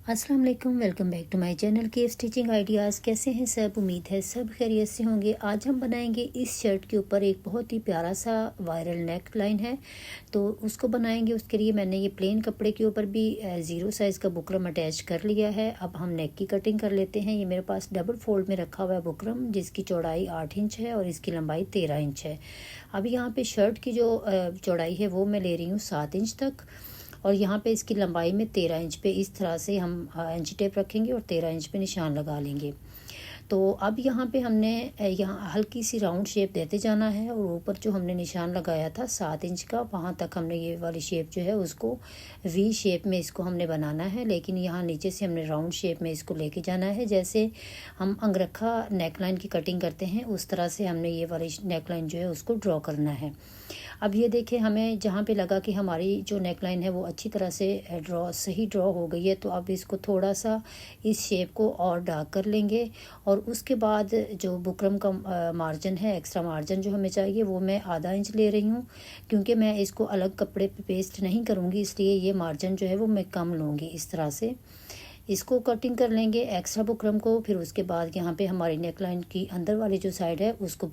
अस्सलाम वालेकुम, welcome back to my channel के स्टिचिंग आइडियाज़। कैसे हैं सब? उम्मीद है सब खैरियत से होंगे। आज हम बनाएंगे इस शर्ट के ऊपर एक बहुत ही प्यारा सा वायरल नेक लाइन है, तो उसको बनाएंगे। उसके लिए मैंने ये प्लेन कपड़े के ऊपर भी ज़ीरो साइज़ का बुकरम अटैच कर लिया है। अब हम नेक की कटिंग कर लेते हैं। ये मेरे पास डबल फोल्ड में रखा हुआ है बुकरम, जिसकी चौड़ाई 8 इंच है और इसकी लंबाई 13 इंच है। अब यहाँ पे शर्ट की जो चौड़ाई है वो मैं ले रही हूँ 7 इंच तक, और यहाँ पे इसकी लंबाई में 13 इंच पे इस तरह से हम इंची टेप रखेंगे और 13 इंच पे निशान लगा लेंगे। तो अब यहाँ पे हमने यहाँ हल्की सी राउंड शेप देते जाना है, और ऊपर जो हमने निशान लगाया था 7 इंच का, वहाँ तक हमने ये वाली शेप जो है उसको वी शेप में इसको हमने बनाना है। लेकिन यहाँ नीचे से हमने राउंड शेप में इसको लेके जाना है। जैसे हम अंगरखा नेकलाइन की कटिंग करते हैं उस तरह से हमने ये वाली नेकलाइन जो है उसको ड्रॉ करना है। अब ये देखें, हमें जहाँ पे लगा कि हमारी जो नेकलाइन है वो अच्छी तरह से सही ड्रॉ हो गई है, तो अब इसको थोड़ा सा इस शेप को और डार्क कर लेंगे। और उसके बाद जो बुकरम का मार्जिन है, एक्स्ट्रा मार्जिन जो हमें चाहिए, वो मैं आधा इंच ले रही हूँ, क्योंकि मैं इसको अलग कपड़े पे पेस्ट नहीं करूँगी, इसलिए ये मार्जिन जो है वो मैं कम लूँगी। इस तरह से इसको कटिंग कर लेंगे एक्स्ट्रा बुकरम को। फिर उसके बाद यहाँ पे हमारी नेकलाइन की अंदर वाली जो साइड है उसको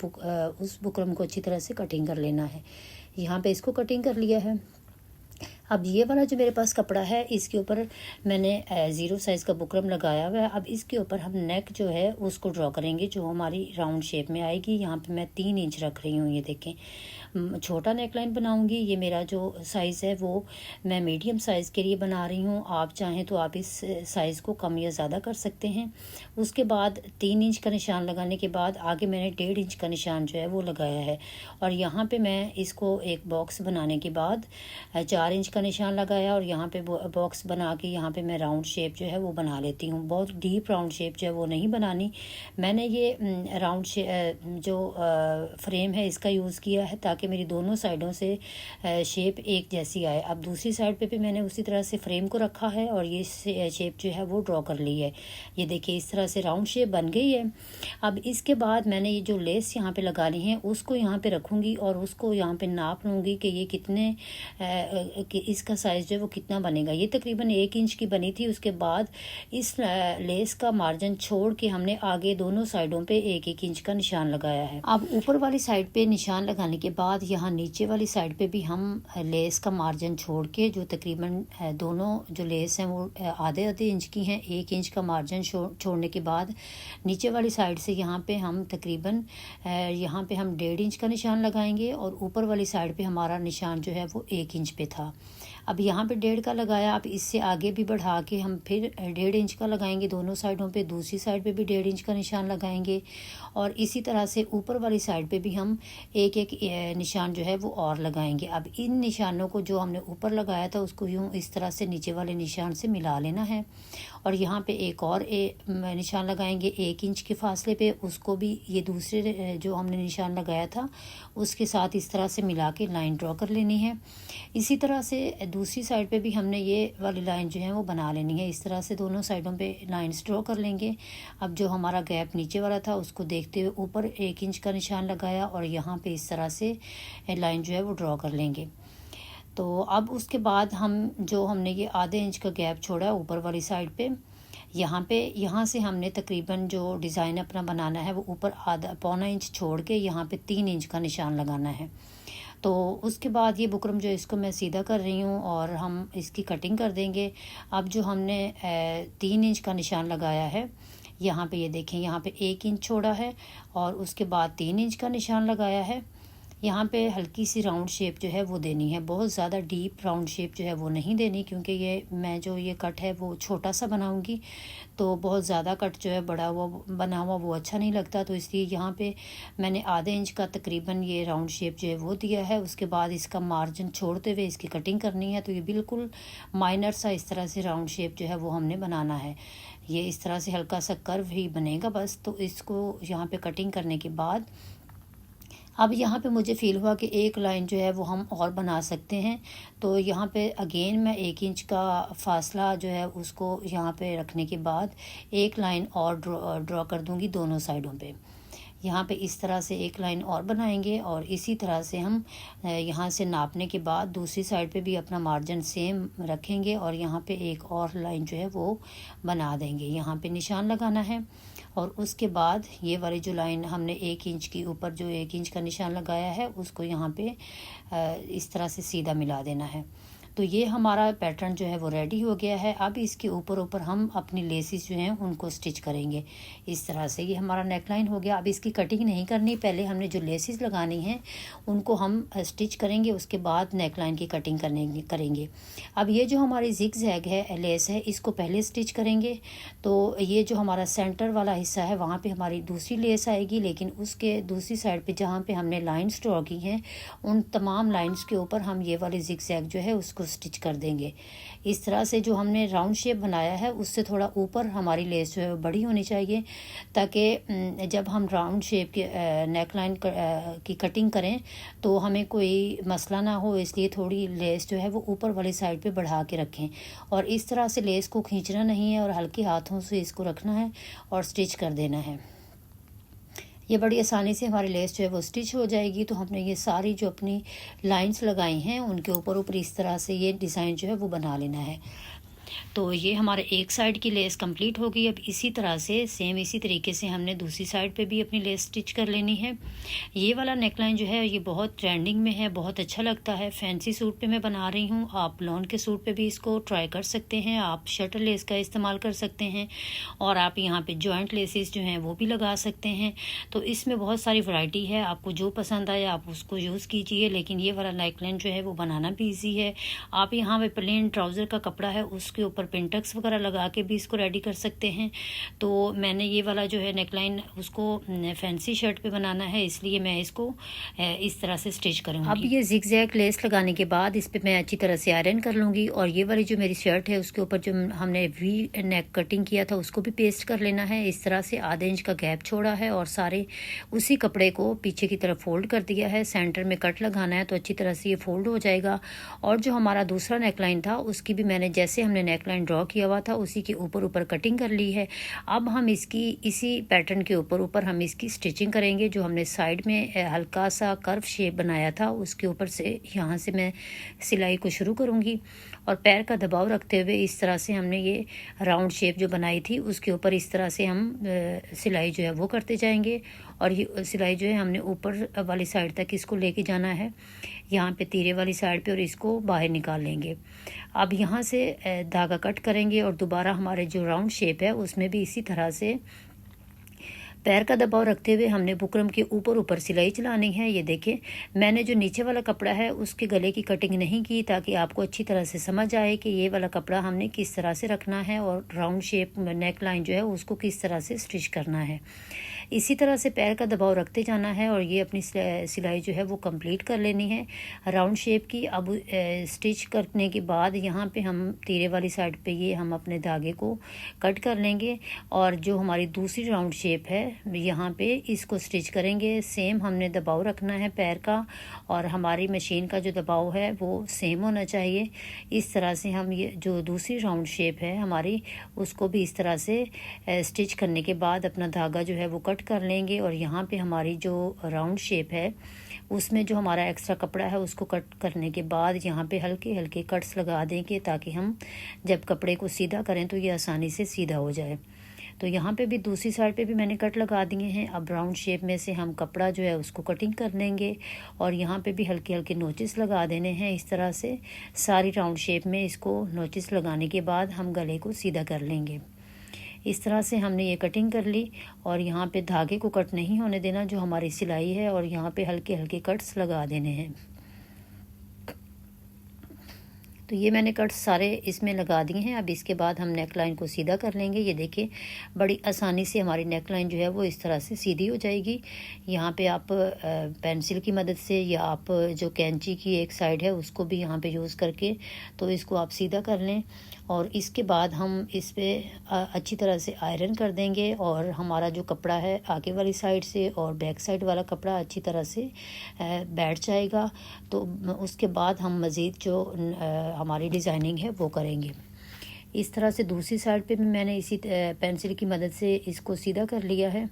उस बुकरम को अच्छी तरह से कटिंग कर लेना है। यहाँ पे इसको कटिंग कर लिया है। अब ये वाला जो मेरे पास कपड़ा है, इसके ऊपर मैंने ज़ीरो साइज़ का बुकरम लगाया हुआ है। अब इसके ऊपर हम नेक जो है उसको ड्रॉ करेंगे, जो हमारी राउंड शेप में आएगी। यहाँ पे मैं 3 इंच रख रही हूँ। ये देखें, छोटा नेकलाइन बनाऊंगी। ये मेरा जो साइज़ है वो मैं मीडियम साइज़ के लिए बना रही हूँ। आप चाहें तो आप इस साइज़ को कम या ज़्यादा कर सकते हैं। उसके बाद 3 इंच का निशान लगाने के बाद आगे मैंने 1.5 इंच का निशान जो है वो लगाया है, और यहाँ पे मैं इसको एक बॉक्स बनाने के बाद 4 इंच का निशान लगाया, और यहाँ पे बॉक्स बना के यहाँ पे मैं राउंड शेप जो है वो बना लेती हूँ। बहुत डीप राउंड शेप जो है वो नहीं बनानी। मैंने ये राउंड जो फ्रेम है इसका यूज़ किया है ताकि मेरी दोनों साइडों से शेप एक जैसी आए। अब दूसरी साइड पे भी मैंने उसी तरह से फ्रेम को रखा है और ये शेप जो है वो ड्रॉ कर ली है। ये देखिए, इस तरह से राउंड शेप बन गई है। अब इसके बाद मैंने ये जो लेस यहाँ पे लगा ली है उसको यहाँ पे रखूँगी और उसको यहाँ पे नाप लूँगी कि ये कितने कि इसका साइज़ जो है वो कितना बनेगा। ये तकरीबन 1 इंच की बनी थी। उसके बाद इस लेस का मार्जिन छोड़ के हमने आगे दोनों साइडों पे 1-1 इंच का निशान लगाया है। अब ऊपर वाली साइड पे निशान लगाने के बाद यहाँ नीचे वाली साइड पे भी हम लेस का मार्जिन छोड़ के, जो तकरीबन दोनों जो लेस हैं वो आधे आधे इंच की हैं, 1 इंच का मार्जिन छोड़ने के बाद नीचे वाली साइड से यहाँ पे हम तकरीबन यहाँ पे हम 1.5 इंच का निशान लगाएंगे, और ऊपर वाली साइड पे हमारा निशान जो है वो 1 इंच पे था। अब यहाँ पे 1.5 का लगाया। अब इससे आगे भी बढ़ा के हम फिर 1.5 इंच का लगाएंगे दोनों साइडों पे। दूसरी साइड पे भी 1.5 इंच का निशान लगाएंगे, और इसी तरह से ऊपर वाली साइड पे भी हम एक एक निशान जो है वो और लगाएंगे। अब इन निशानों को जो हमने ऊपर लगाया था उसको यूँ इस तरह से नीचे वाले निशान से मिला लेना है, और यहाँ पे एक और निशान लगाएंगे 1 इंच के फासले पे। उसको भी ये दूसरे जो हमने निशान लगाया था उसके साथ इस तरह से मिला के लाइन ड्रॉ कर लेनी है। इसी तरह से दूसरी साइड पे भी हमने ये वाली लाइन जो है वो बना लेनी है। इस तरह से दोनों साइडों पे लाइंस ड्रॉ कर लेंगे। अब जो हमारा गैप नीचे वाला था उसको देखते हुए ऊपर 1 इंच का निशान लगाया, और यहाँ पे इस तरह से लाइन जो है वो ड्रॉ कर लेंगे। तो अब उसके बाद हमने ये आधे इंच का गैप छोड़ा ऊपर वाली साइड पे, यहाँ से हमने तकरीबन जो डिज़ाइन अपना बनाना है वो ऊपर आधा पौना इंच छोड़ के यहाँ पे 3 इंच का निशान लगाना है। तो उसके बाद ये बुकरम जो इसको मैं सीधा कर रही हूँ और हम इसकी कटिंग कर देंगे। अब जो हमने 3 इंच का निशान लगाया है, यहाँ पे ये देखें, यहाँ पे 1 इंच छोड़ा है और उसके बाद 3 इंच का निशान लगाया है। यहाँ पे हल्की सी राउंड शेप जो है वो देनी है, बहुत ज़्यादा डीप राउंड शेप जो है वो नहीं देनी, क्योंकि मैं जो ये कट है वो छोटा सा बनाऊंगी, तो बहुत ज़्यादा कट जो है बड़ा हुआ बना हुआ वो अच्छा नहीं लगता। तो इसलिए यहाँ पे मैंने आधे इंच का तकरीबन ये राउंड शेप जो है वो दिया है। उसके बाद इसका मार्जिन छोड़ते हुए इसकी कटिंग करनी है। तो ये बिल्कुल माइनर सा इस तरह से राउंड शेप जो है वो हमने बनाना है। ये इस तरह से हल्का सा कर्व ही बनेगा बस। तो इसको यहाँ पे कटिंग करने के बाद अब यहाँ पे मुझे फ़ील हुआ कि एक लाइन जो है वो हम और बना सकते हैं। तो यहाँ पे अगेन मैं 1 इंच का फासला जो है उसको यहाँ पे रखने के बाद एक लाइन और ड्रॉ कर दूँगी दोनों साइडों पे। यहाँ पे इस तरह से एक लाइन और बनाएंगे और इसी तरह से हम यहाँ से नापने के बाद दूसरी साइड पे भी अपना मार्जिन सेम रखेंगे और यहाँ पे एक और लाइन जो है वो बना देंगे। यहाँ पे निशान लगाना है और उसके बाद ये वाली जो लाइन हमने 1 इंच की ऊपर जो 1 इंच का निशान लगाया है उसको यहाँ पे इस तरह से सीधा मिला देना है। तो ये हमारा पैटर्न जो है वो रेडी हो गया है। अब इसके ऊपर ऊपर हम अपनी लेसिस जो हैं उनको स्टिच करेंगे इस तरह से। ये हमारा नेकलाइन हो गया। अब इसकी कटिंग नहीं करनी, पहले हमने जो लेसिस लगानी है उनको हम स्टिच करेंगे, उसके बाद नेकलाइन की कटिंग करेंगे। अब ये जो हमारी जिग जैग है लेस है इसको पहले स्टिच करेंगे। तो ये जो हमारा सेंटर वाला हिस्सा है वहाँ पे हमारी दूसरी लेस आएगी, लेकिन उसके दूसरी साइड पे जहाँ पे हमने लाइन्स ड्रॉ की हैं उन तमाम लाइन्स के ऊपर हम ये वाली जिग जैग जो है उसको स्टिच कर देंगे। इस तरह से जो हमने राउंड शेप बनाया है उससे थोड़ा ऊपर हमारी लेस जो है बड़ी होनी चाहिए, ताकि जब हम राउंड शेप के नेकलाइन की कटिंग करें तो हमें कोई मसला ना हो, इसलिए थोड़ी लेस जो है वो ऊपर वाली साइड पे बढ़ा के रखें। और इस तरह से लेस को खींचना नहीं है और हल्के हाथों से इसको रखना है और स्टिच कर देना है। ये बड़ी आसानी से हमारी लेस जो है वो स्टिच हो जाएगी। तो हमने ये सारी जो अपनी लाइंस लगाई हैं उनके ऊपर ऊपर इस तरह से ये डिज़ाइन जो है वो बना लेना है। तो ये हमारे एक साइड की लेस कंप्लीट हो गई। अब इसी तरह से सेम इसी तरीके से हमने दूसरी साइड पे भी अपनी लेस स्टिच कर लेनी है। ये वाला नेकलाइन जो है ये बहुत ट्रेंडिंग में है, बहुत अच्छा लगता है। फैंसी सूट पे मैं बना रही हूँ, आप लॉन के सूट पे भी इसको ट्राई कर सकते हैं। आप शटल लेस का इस्तेमाल कर सकते हैं और आप यहाँ पे जॉइंट लेसेस जो हैं वो भी लगा सकते हैं। तो इसमें बहुत सारी वैरायटी है, आपको जो पसंद आए आप उसको यूज़ कीजिए। लेकिन ये वाला नेकलाइन जो है वो बनाना भी ईजी है। आप यहाँ पे प्लेन ट्राउज़र का कपड़ा है उसके ऊपर पिनटक्स वगैरह लगा के भी इसको रेडी कर सकते हैं। तो मैंने ये वाला जो है नेकलाइन उसको फैंसी शर्ट पे बनाना है, इसलिए मैं इसको इस तरह से स्टिच करूँगी। अब ये जिगजैग लेस लगाने के बाद इस पे मैं अच्छी तरह से आयरन कर लूँगी। और ये वाली जो मेरी शर्ट है उसके ऊपर जो हमने वी नेक कटिंग किया था उसको भी पेस्ट कर लेना है। इस तरह से आधे इंच का गैप छोड़ा है और सारे उसी कपड़े को पीछे की तरफ फोल्ड कर दिया है। सेंटर में कट लगाना है तो अच्छी तरह से ये फोल्ड हो जाएगा। और जो हमारा दूसरा नेकलाइन था उसकी भी मैंने जैसे हमने नेकलाइन ड्रॉ किया हुआ था उसी के ऊपर ऊपर कटिंग कर ली है। अब हम इसकी इसी पैटर्न के ऊपर ऊपर हम इसकी स्टिचिंग करेंगे। जो हमने साइड में हल्का सा कर्व शेप बनाया था उसके ऊपर से यहाँ से मैं सिलाई को शुरू करूँगी और पैर का दबाव रखते हुए इस तरह से हमने ये राउंड शेप जो बनाई थी उसके ऊपर इस तरह से हम सिलाई जो है वो करते जाएंगे। और ये सिलाई जो है हमने ऊपर वाली साइड तक इसको लेके जाना है, यहाँ पे तीरे वाली साइड पे, और इसको बाहर निकाल लेंगे। अब यहाँ से धागा कट करेंगे और दोबारा हमारे जो राउंड शेप है उसमें भी इसी तरह से पैर का दबाव रखते हुए हमने बुकरम के ऊपर ऊपर सिलाई चलानी है। ये देखें, मैंने जो नीचे वाला कपड़ा है उसके गले की कटिंग नहीं की ताकि आपको अच्छी तरह से समझ आए कि ये वाला कपड़ा हमने किस तरह से रखना है और राउंड शेप नेक लाइन जो है उसको किस तरह से स्टिच करना है। इसी तरह से पैर का दबाव रखते जाना है और ये अपनी सिलाई जो है वो कंप्लीट कर लेनी है राउंड शेप की। अब स्टिच करने के बाद यहाँ पे हम तीरे वाली साइड पे ये हम अपने धागे को कट कर लेंगे और जो हमारी दूसरी राउंड शेप है यहाँ पे इसको स्टिच करेंगे। सेम हमने दबाव रखना है पैर का और हमारी मशीन का जो दबाव है वो सेम होना चाहिए। इस तरह से हम ये जो दूसरी राउंड शेप है हमारी उसको भी इस तरह से स्टिच करने के बाद अपना धागा जो है वो कट कर लेंगे। और यहाँ पे हमारी जो राउंड शेप है उसमें जो हमारा एक्स्ट्रा कपड़ा है उसको कट करने के बाद यहाँ पे हल्के हल्के कट्स लगा देंगे ताकि हम जब कपड़े को सीधा करें तो ये आसानी से सीधा हो जाए। तो यहाँ पे भी दूसरी साइड पे भी मैंने कट लगा दिए हैं। अब राउंड शेप में से हम कपड़ा जो है उसको कटिंग कर लेंगे और यहाँ पे भी हल्के हल्के नोचिस लगा देने हैं। इस तरह से सारी राउंड शेप में इसको नोचिस लगाने के बाद हम गले को सीधा कर लेंगे। इस तरह से हमने ये कटिंग कर ली और यहाँ पे धागे को कट नहीं होने देना जो हमारी सिलाई है और यहाँ पे हल्के हल्के कट्स लगा देने हैं। तो ये मैंने कट्स सारे इसमें लगा दिए हैं। अब इसके बाद हम नेक लाइन को सीधा कर लेंगे। ये देखिए, बड़ी आसानी से हमारी नेक लाइन जो है वो इस तरह से सीधी हो जाएगी। यहाँ पे आप पेंसिल की मदद से या आप जो कैंची की एक साइड है उसको भी यहाँ पे यूज़ करके तो इसको आप सीधा कर लें। और इसके बाद हम इस पे अच्छी तरह से आयरन कर देंगे और हमारा जो कपड़ा है आगे वाली साइड से और बैक साइड वाला कपड़ा अच्छी तरह से बैठ जाएगा। तो उसके बाद हम मज़ीद जो हमारी डिज़ाइनिंग है वो करेंगे। इस तरह से दूसरी साइड पे भी मैंने इसी पेंसिल की मदद से इसको सीधा कर लिया है।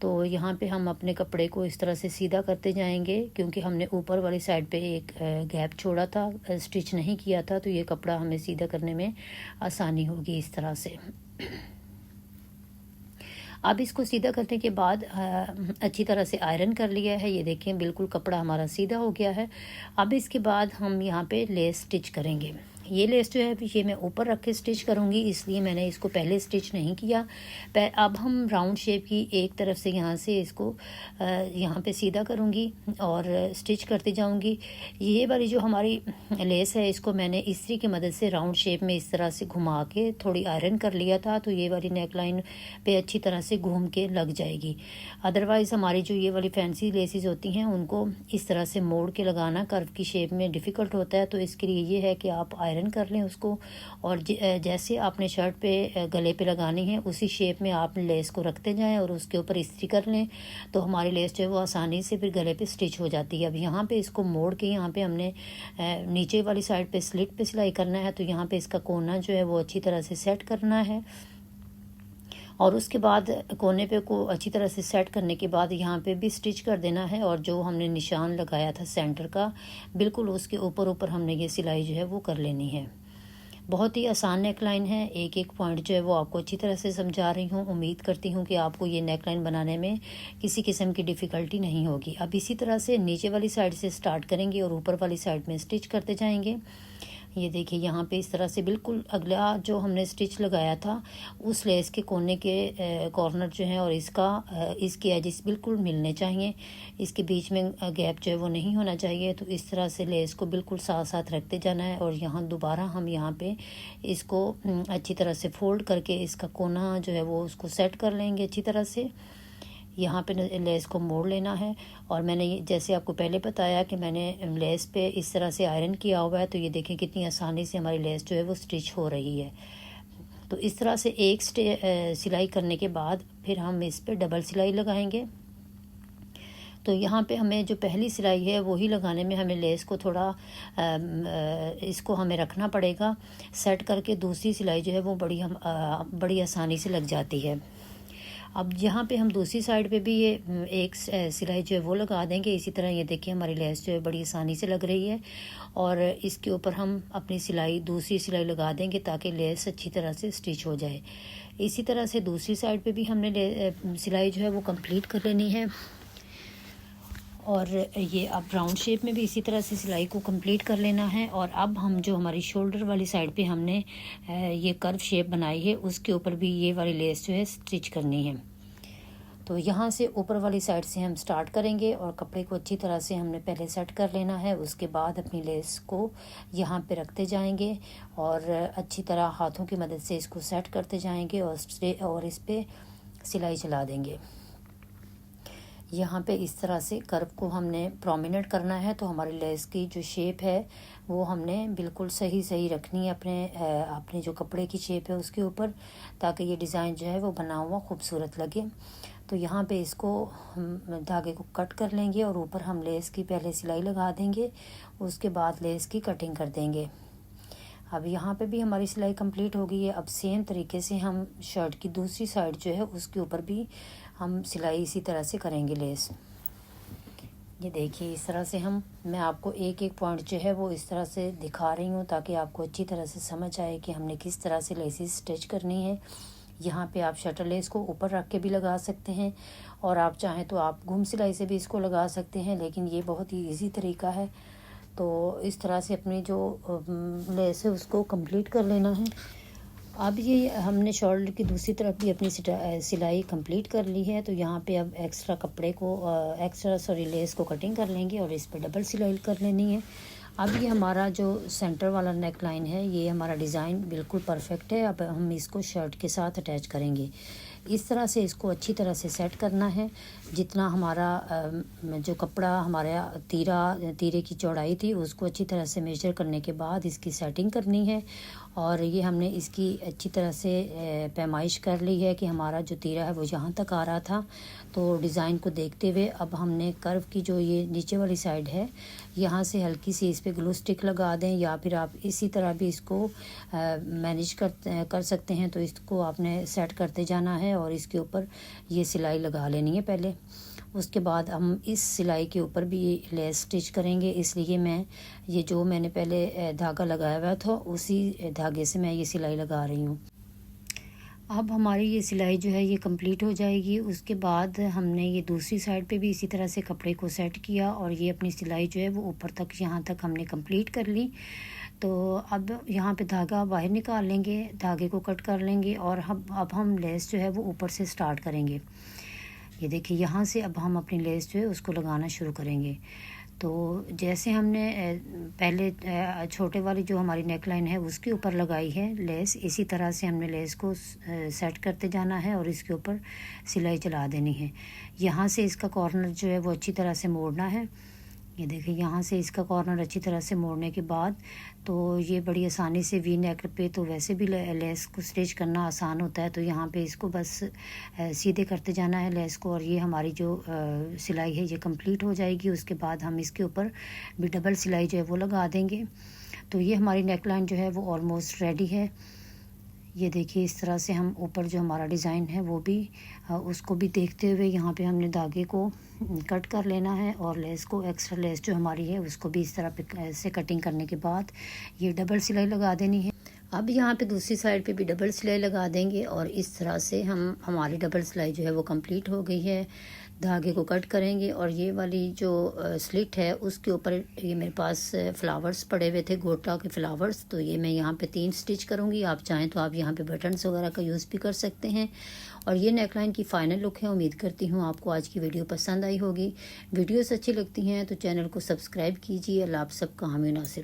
तो यहाँ पे हम अपने कपड़े को इस तरह से सीधा करते जाएंगे, क्योंकि हमने ऊपर वाली साइड पे एक गैप छोड़ा था, स्टिच नहीं किया था, तो ये कपड़ा हमें सीधा करने में आसानी होगी इस तरह से। अब इसको सीधा करने के बाद अच्छी तरह से आयरन कर लिया है। ये देखें बिल्कुल कपड़ा हमारा सीधा हो गया है। अब इसके बाद हम यहाँ पे लेस स्टिच करेंगे। ये लेस जो है ये मैं ऊपर रख के स्टिच करूँगी, इसलिए मैंने इसको पहले स्टिच नहीं किया। अब हम राउंड शेप की एक तरफ से यहाँ से इसको यहाँ पे सीधा करूँगी और स्टिच करती जाऊँगी। ये वाली जो हमारी लेस है इसको मैंने इस्त्री की मदद से राउंड शेप में इस तरह से घुमा के थोड़ी आयरन कर लिया था, तो ये वाली नेक लाइन पे अच्छी तरह से घूम के लग जाएगी। अदरवाइज़ हमारी जो ये वाली फैंसी लेसेस होती हैं उनको इस तरह से मोड़ के लगाना कर्व की शेप में डिफ़िकल्ट होता है, तो इसके लिए ये है कि आप आयरन कर लें उसको, और जैसे आपने शर्ट पे गले पे लगानी है उसी शेप में आप लेस को रखते जाएं और उसके ऊपर इस्त्री कर लें, तो हमारी लेस जो है वो आसानी से फिर गले पे स्टिच हो जाती है। अब यहाँ पे इसको मोड़ के यहाँ पे हमने नीचे वाली साइड पे स्लिट पे सिलाई करना है, तो यहाँ पे इसका कोना जो है वो अच्छी तरह से सेट करना है, और उसके बाद कोने पे को अच्छी तरह से सेट करने के बाद यहाँ पे भी स्टिच कर देना है, और जो हमने निशान लगाया था सेंटर का बिल्कुल उसके ऊपर ऊपर हमने ये सिलाई जो है वो कर लेनी है। बहुत ही आसान नेक लाइन है, एक एक पॉइंट जो है वो आपको अच्छी तरह से समझा रही हूँ। उम्मीद करती हूँ कि आपको ये नेक लाइन बनाने में किसी किस्म की डिफ़िकल्टी नहीं होगी। अब इसी तरह से नीचे वाली साइड से स्टार्ट करेंगे और ऊपर वाली साइड में स्टिच करते जाएंगे। ये देखिए यहाँ पे इस तरह से बिल्कुल अगला जो हमने स्टिच लगाया था उस लेस के कोने के कॉर्नर जो है और इसके एजिस बिल्कुल मिलने चाहिए, इसके बीच में गैप जो है वो नहीं होना चाहिए। तो इस तरह से लेस को बिल्कुल साथ साथ रखते जाना है, और यहाँ दोबारा हम यहाँ पे इसको अच्छी तरह से फोल्ड करके इसका कोना जो है वो उसको सेट कर लेंगे अच्छी तरह से। यहाँ पे लेस को मोड़ लेना है, और मैंने जैसे आपको पहले बताया कि मैंने लेस पे इस तरह से आयरन किया हुआ है, तो ये देखें कितनी आसानी से हमारी लेस जो है वो स्टिच हो रही है। तो इस तरह से एक सिलाई करने के बाद फिर हम इस पे डबल सिलाई लगाएंगे। तो यहाँ पे हमें जो पहली सिलाई है वही लगाने में हमें लेस को थोड़ा इसको हमें रखना पड़ेगा सेट करके, दूसरी सिलाई जो है वो बड़ी आसानी से लग जाती है। अब यहाँ पे हम दूसरी साइड पे भी ये एक सिलाई जो है वो लगा देंगे। इसी तरह ये देखिए हमारी लेस जो है बड़ी आसानी से लग रही है, और इसके ऊपर हम अपनी दूसरी सिलाई लगा देंगे ताकि लेस अच्छी तरह से स्टिच हो जाए। इसी तरह से दूसरी साइड पे भी हमने सिलाई जो है वो कंप्लीट कर लेनी है, और ये अब राउंड शेप में भी इसी तरह से सिलाई को कंप्लीट कर लेना है। और अब हम जो हमारी शोल्डर वाली साइड पे हमने ये कर्व शेप बनाई है उसके ऊपर भी ये वाली लेस जो है स्टिच करनी है। तो यहाँ से ऊपर वाली साइड से हम स्टार्ट करेंगे, और कपड़े को अच्छी तरह से हमने पहले सेट कर लेना है। उसके बाद अपनी लेस को यहाँ पे रखते जाएंगे और अच्छी तरह हाथों की मदद से इसको सेट करते जाएंगे, और इस पर सिलाई चला देंगे। यहाँ पे इस तरह से कर्व को हमने प्रोमिनेंट करना है, तो हमारी लेस की जो शेप है वो हमने बिल्कुल सही रखनी है अपने जो कपड़े की शेप है उसके ऊपर, ताकि ये डिज़ाइन जो है वो बना हुआ खूबसूरत लगे। तो यहाँ पे इसको हम धागे को कट कर लेंगे और ऊपर हम लेस की पहले सिलाई लगा देंगे, उसके बाद लेस की कटिंग कर देंगे। अब यहाँ पे भी हमारी सिलाई कंप्लीट हो गई है। अब सेम तरीके से हम शर्ट की दूसरी साइड जो है उसके ऊपर भी हम सिलाई इसी तरह से करेंगे लेस। ये देखिए इस तरह से मैं आपको एक एक पॉइंट जो है वो इस तरह से दिखा रही हूँ ताकि आपको अच्छी तरह से समझ आए कि हमने किस तरह से लेसेस स्टिच करनी है। यहाँ पे आप शटर लेस को ऊपर रख के भी लगा सकते हैं, और आप चाहें तो आप घूम सिलाई से भी इसको लगा सकते हैं, लेकिन ये बहुत ही इजी तरीका है। तो इस तरह से अपनी जो लेस है उसको कंप्लीट कर लेना है। अब ये हमने शोल्डर की दूसरी तरफ भी अपनी सिलाई कंप्लीट कर ली है, तो यहाँ पे अब एक्स्ट्रा लेस को कटिंग कर लेंगे और इस पर डबल सिलाई कर लेनी है। अब ये हमारा जो सेंटर वाला नेक लाइन है ये हमारा डिज़ाइन बिल्कुल परफेक्ट है। अब हम इसको शर्ट के साथ अटैच करेंगे। इस तरह से इसको अच्छी तरह से सेट करना है। जितना हमारा जो कपड़ा हमारा तीरे की चौड़ाई थी उसको अच्छी तरह से मेजर करने के बाद इसकी सेटिंग करनी है, और ये हमने इसकी अच्छी तरह से पैमाइश कर ली है कि हमारा जो तीरा है वो यहाँ तक आ रहा था। तो डिज़ाइन को देखते हुए अब हमने कर्व की जो ये नीचे वाली साइड है यहाँ से हल्की सी इस पे ग्लू स्टिक लगा दें, या फिर आप इसी तरह भी इसको मैनेज कर सकते हैं। तो इसको आपने सेट करते जाना है और इसके ऊपर ये सिलाई लगा लेनी है पहले। उसके बाद हम इस सिलाई के ऊपर भी लेस स्टिच करेंगे, इसलिए मैं ये जो मैंने पहले धागा लगाया हुआ था उसी धागे से मैं ये सिलाई लगा रही हूँ। अब हमारी ये सिलाई जो है ये कंप्लीट हो जाएगी। उसके बाद हमने ये दूसरी साइड पे भी इसी तरह से कपड़े को सेट किया और ये अपनी सिलाई जो है वो ऊपर तक यहाँ तक हमने कंप्लीट कर ली। तो अब यहाँ पे धागा बाहर निकाल लेंगे, धागे को कट कर लेंगे और अब हम लेस जो है वो ऊपर से स्टार्ट करेंगे। ये देखिए यहाँ से अब हम अपनी लेस जो है उसको लगाना शुरू करेंगे। तो जैसे हमने पहले छोटे वाली जो हमारी नेक लाइन है उसके ऊपर लगाई है लेस, इसी तरह से हमने लेस को सेट करते जाना है और इसके ऊपर सिलाई चला देनी है। यहाँ से इसका कॉर्नर जो है वो अच्छी तरह से मोड़ना है। ये देखिए यहाँ से इसका कॉर्नर अच्छी तरह से मोड़ने के बाद तो ये बड़ी आसानी से वी नेक पे तो वैसे भी लेस को स्टिच करना आसान होता है। तो यहाँ पे इसको बस सीधे करते जाना है लेस को और ये हमारी जो सिलाई है ये कंप्लीट हो जाएगी। उसके बाद हम इसके ऊपर भी डबल सिलाई जो है वो लगा देंगे। तो ये हमारी नेक लाइन जो है वो ऑलमोस्ट रेडी है। ये देखिए इस तरह से हम ऊपर जो हमारा डिज़ाइन है वो भी उसको भी देखते हुए यहाँ पे हमने धागे को कट कर लेना है और लेस को एक्स्ट्रा लेस जो हमारी है उसको भी इस तरह से कटिंग करने के बाद ये डबल सिलाई लगा देनी है। अब यहाँ पे दूसरी साइड पे भी डबल सिलाई लगा देंगे और इस तरह से हमारी डबल सिलाई जो है वो कंप्लीट हो गई है। धागे को कट करेंगे और ये वाली जो स्लिट है उसके ऊपर ये मेरे पास फ्लावर्स पड़े हुए थे, गोटा के फ्लावर्स। तो ये मैं यहाँ पे 3 स्टिच करूँगी। आप चाहें तो आप यहाँ पे बटन्स वगैरह का यूज़ भी कर सकते हैं। और ये नेकलाइन की फ़ाइनल लुक है। उम्मीद करती हूँ आपको आज की वीडियो पसंद आई होगी। वीडियोस अच्छी लगती हैं तो चैनल को सब्सक्राइब कीजिए। अल्लाह आप सबका हामी नासिर।